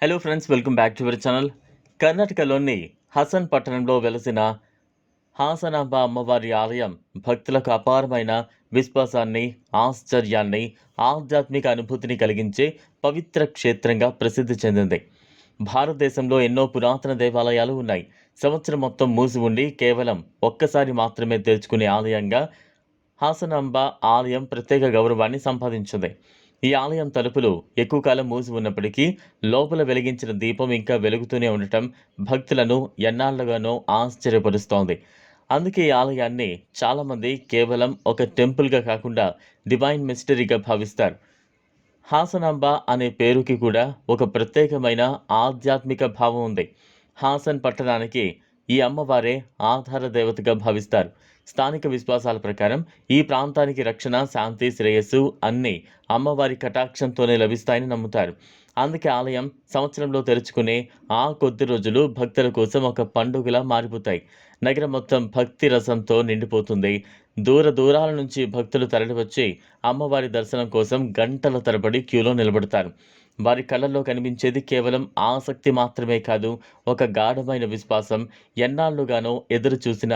Hello friends, welcome back to our channel. కర్ణాటకలోని హసన్ పట్టణంలో వెలసిన హాసనాంబ అమ్మవారి ఆలయం భక్తులకు అపారమైన విశ్వాసాన్ని, ఆశ్చర్యాన్ని, ఆధ్యాత్మిక అనుభూతిని కలిగించే పవిత్ర క్షేత్రంగా ప్రసిద్ధి చెందింది. భారతదేశంలో ఎన్నో పురాతన దేవాలయాలు ఉన్నాయి. సంవత్సరం మొత్తం మూసి ఉండి కేవలం ఒక్కసారి మాత్రమే తెరుచుకునే ఆలయంగా హాసనాంబ ఆలయం ప్రత్యేక గౌరవాన్ని సంపాదించింది. ఈ ఆలయం తలుపులు ఎక్కువ కాలం మూసి ఉన్నప్పటికీ లోపల వెలిగించిన దీపం ఇంకా వెలుగుతూనే ఉండటం భక్తులను ఎన్నాళ్లుగానో ఆశ్చర్యపరుస్తోంది. అందుకే ఈ ఆలయాన్ని చాలామంది కేవలం ఒక టెంపుల్గా కాకుండా డివైన్ మిస్టరీగా భావిస్తారు. హాసనాంబ అనే పేరుకి కూడా ఒక ప్రత్యేకమైన ఆధ్యాత్మిక భావం ఉంది. హాసన్ పట్టణానికి ఈ అమ్మవారే ఆధార దేవతగా భావిస్తారు. స్థానిక విశ్వాసాల ప్రకారం ఈ ప్రాంతానికి రక్షణ, శాంతి, శ్రేయస్సు అన్నీ అమ్మవారి కటాక్షంతోనే లభిస్తాయని నమ్ముతారు. అందుకే ఆలయం సంవత్సరంలో తెరుచుకునే ఆ కొద్ది రోజులు భక్తుల కోసం ఒక పండుగలా మారిపోతాయి. నగరం మొత్తం భక్తి రసంతో నిండిపోతుంది. దూర దూరాల నుంచి భక్తులు తరలివచ్చి అమ్మవారి దర్శనం కోసం గంటల తరబడి క్యూలో నిలబడతారు. వారి కళ్ళల్లో కనిపించేది కేవలం ఆసక్తి మాత్రమే కాదు, ఒక గాఢమైన విశ్వాసం, ఎన్నాళ్లుగానో ఎదురు చూసిన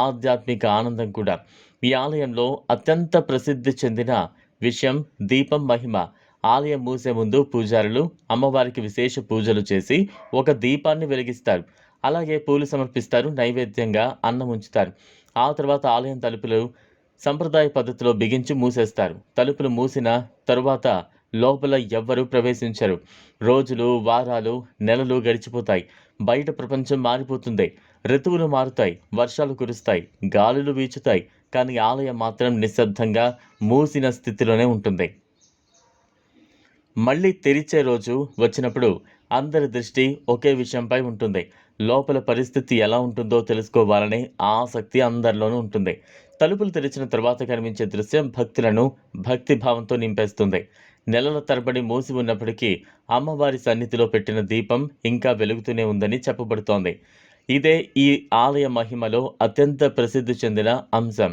ఆధ్యాత్మిక ఆనందం కూడా. ఈ ఆలయంలో అత్యంత ప్రసిద్ధి చెందిన విషయం దీపం మహిమ. ఆలయం మూసే ముందు పూజారులు అమ్మవారికి విశేష పూజలు చేసి ఒక దీపాన్ని వెలిగిస్తారు. అలాగే పూలు సమర్పిస్తారు, నైవేద్యంగా అన్నం ఉంచుతారు. ఆ తర్వాత ఆలయం తలుపులు సంప్రదాయ పద్ధతిలో బిగించి మూసేస్తారు. తలుపులు మూసిన తరువాత లోపల ఎవ్వరూ ప్రవేశించరు. రోజులు, వారాలు, నెలలు గడిచిపోతాయి. బయట ప్రపంచం మారిపోతుంది. ఋతువులు మారుతాయి, వర్షాలు కురుస్తాయి, గాలులు వీచుతాయి. కానీ ఆలయం మాత్రం నిశ్శబ్దంగా మూసిన స్థితిలోనే ఉంటుంది. మళ్ళీ తెరిచే రోజు వచ్చినప్పుడు అందరి దృష్టి ఒకే విషయంపై ఉంటుంది. లోపల పరిస్థితి ఎలా ఉంటుందో తెలుసుకోవాలనే ఆసక్తి అందరిలోనూ ఉంటుంది. తలుపులు తెరిచిన తర్వాత కనిపించే దృశ్యం భక్తులను భక్తిభావంతో నింపేస్తుంది. నెలల తరబడి మూసి ఉన్నప్పటికీ అమ్మవారి సన్నిధిలో పెట్టిన దీపం ఇంకా వెలుగుతూనే ఉందని చెప్పబడుతోంది. ఇదే ఈ ఆలయ మహిమలో అత్యంత ప్రసిద్ధి చెందిన అంశం.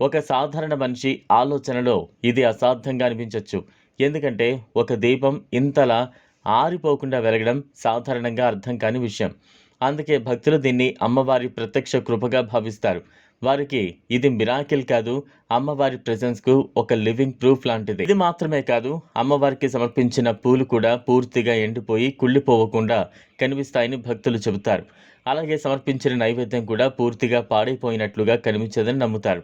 ఒక సాధారణ మనిషి ఆలోచనలో ఇది అసాధ్యంగా అనిపించవచ్చు. ఎందుకంటే ఒక దీపం ఇంతలా ఆరిపోకుండా వెలగడం సాధారణంగా అర్థం కాని విషయం. అందుకే భక్తులు దీన్ని అమ్మవారి ప్రత్యక్ష కృపగా భావిస్తారు. వారికి ఇది మిరాకిల్ కాదు, అమ్మవారి ప్రెజెన్స్కు ఒక లివింగ్ ప్రూఫ్ లాంటిది. ఇది మాత్రమే కాదు, అమ్మవారికి సమర్పించిన పూలు కూడా పూర్తిగా ఎండిపోయి కుళ్ళిపోవకుండా కనిపిస్తాయని భక్తులు చెబుతారు. అలాగే సమర్పించిన నైవేద్యం కూడా పూర్తిగా పాడైపోయినట్లుగా కనిపించదని నమ్ముతారు.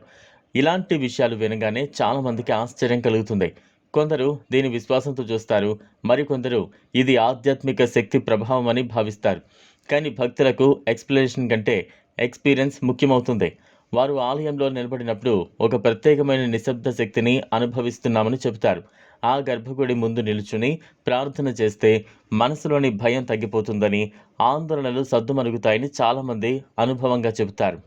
ఇలాంటి విషయాలు వినగానే చాలామందికి ఆశ్చర్యం కలుగుతుంది. కొందరు దీని విశ్వాసంతో చూస్తారు, మరికొందరు ఇది ఆధ్యాత్మిక శక్తి ప్రభావం అని భావిస్తారు. కానీ భక్తులకు ఎక్స్ప్లెనేషన్ కంటే ఎక్స్పీరియన్స్ ముఖ్యమవుతుంది. వారు ఆలయంలో నిలబడినప్పుడు ఒక ప్రత్యేకమైన నిశ్శబ్ద శక్తిని అనుభవిస్తున్నామని చెబుతారు. ఆ గర్భగుడి ముందు నిలుచుని ప్రార్థన చేస్తే మనసులోని భయం తగ్గిపోతుందని, ఆందోళనలు సద్దుమణుగుతాయని చాలామంది అనుభవంగా చెబుతారు.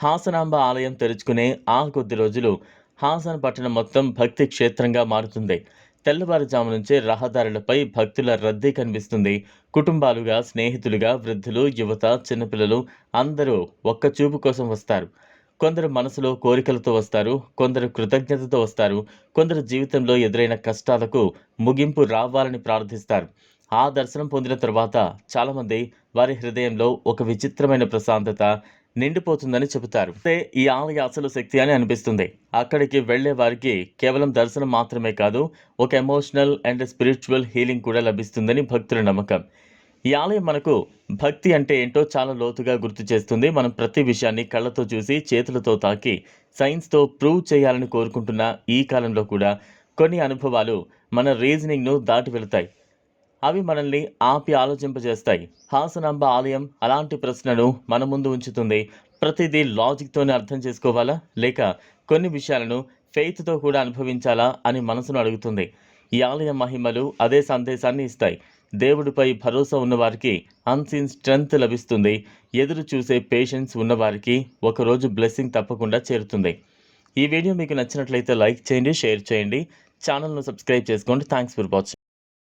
హాసనాంబ ఆలయం తెరుచుకునే ఆ కొద్ది రోజులు హాసన్ పట్టణం మొత్తం భక్తి క్షేత్రంగా మారుతుంది. తెల్లవారుజాము నుంచే రహదారులపై భక్తుల రద్దీ కనిపిస్తుంది. కుటుంబాలుగా, స్నేహితులుగా, వృద్ధులు, యువత, చిన్నపిల్లలు అందరూ ఒక్క చూపు కోసం వస్తారు. కొందరు మనసులో కోరికలతో వస్తారు, కొందరు కృతజ్ఞతతో వస్తారు, కొందరు జీవితంలో ఎదురైన కష్టాలకు ముగింపు రావాలని ప్రార్థిస్తారు. ఆ దర్శనం పొందిన తర్వాత చాలామంది వారి హృదయంలో ఒక విచిత్రమైన ప్రశాంతత నిండిపోతుందని చెబుతారు. ఈ ఆలయ అసలు శక్తి అని అనిపిస్తుంది. అక్కడికి వెళ్లే వారికి కేవలం దర్శనం మాత్రమే కాదు, ఒక ఎమోషనల్ అండ్ స్పిరిచువల్ హీలింగ్ కూడా లభిస్తుందని భక్తుల నమ్మకం. ఈ ఆలయం మనకు భక్తి అంటే ఏంటో చాలా లోతుగా గుర్తు చేస్తుంది. మనం ప్రతి విషయాన్ని కళ్ళతో చూసి, చేతులతో తాకి, సైన్స్తో ప్రూవ్ చేయాలని కోరుకుంటున్న ఈ కాలంలో కూడా కొన్ని అనుభవాలు మన రీజనింగ్ను దాటి వెళతాయి. అవి మనల్ని ఆపి ఆలోచింపజేస్తాయి. హాసనాంబ ఆలయం అలాంటి ప్రశ్నను మన ముందు ఉంచుతుంది. ప్రతిదీ లాజిక్తోనే అర్థం చేసుకోవాలా, లేక కొన్ని విషయాలను ఫెయిత్తో కూడా అనుభవించాలా అని మనసును అడుగుతుంది. ఈ ఆలయ మహిమలు అదే సందేశాన్ని ఇస్తాయి. దేవుడిపై భరోసా ఉన్నవారికి అన్సీన్ స్ట్రెంగ్త్ లభిస్తుంది. ఎదురు చూసే పేషెన్స్ ఉన్నవారికి ఒకరోజు బ్లెస్సింగ్ తప్పకుండా చేరుతుంది. ఈ వీడియో మీకు నచ్చినట్లయితే లైక్ చేయండి, షేర్ చేయండి, ఛానల్ను సబ్స్క్రైబ్ చేసుకోండి. Thanks for watching.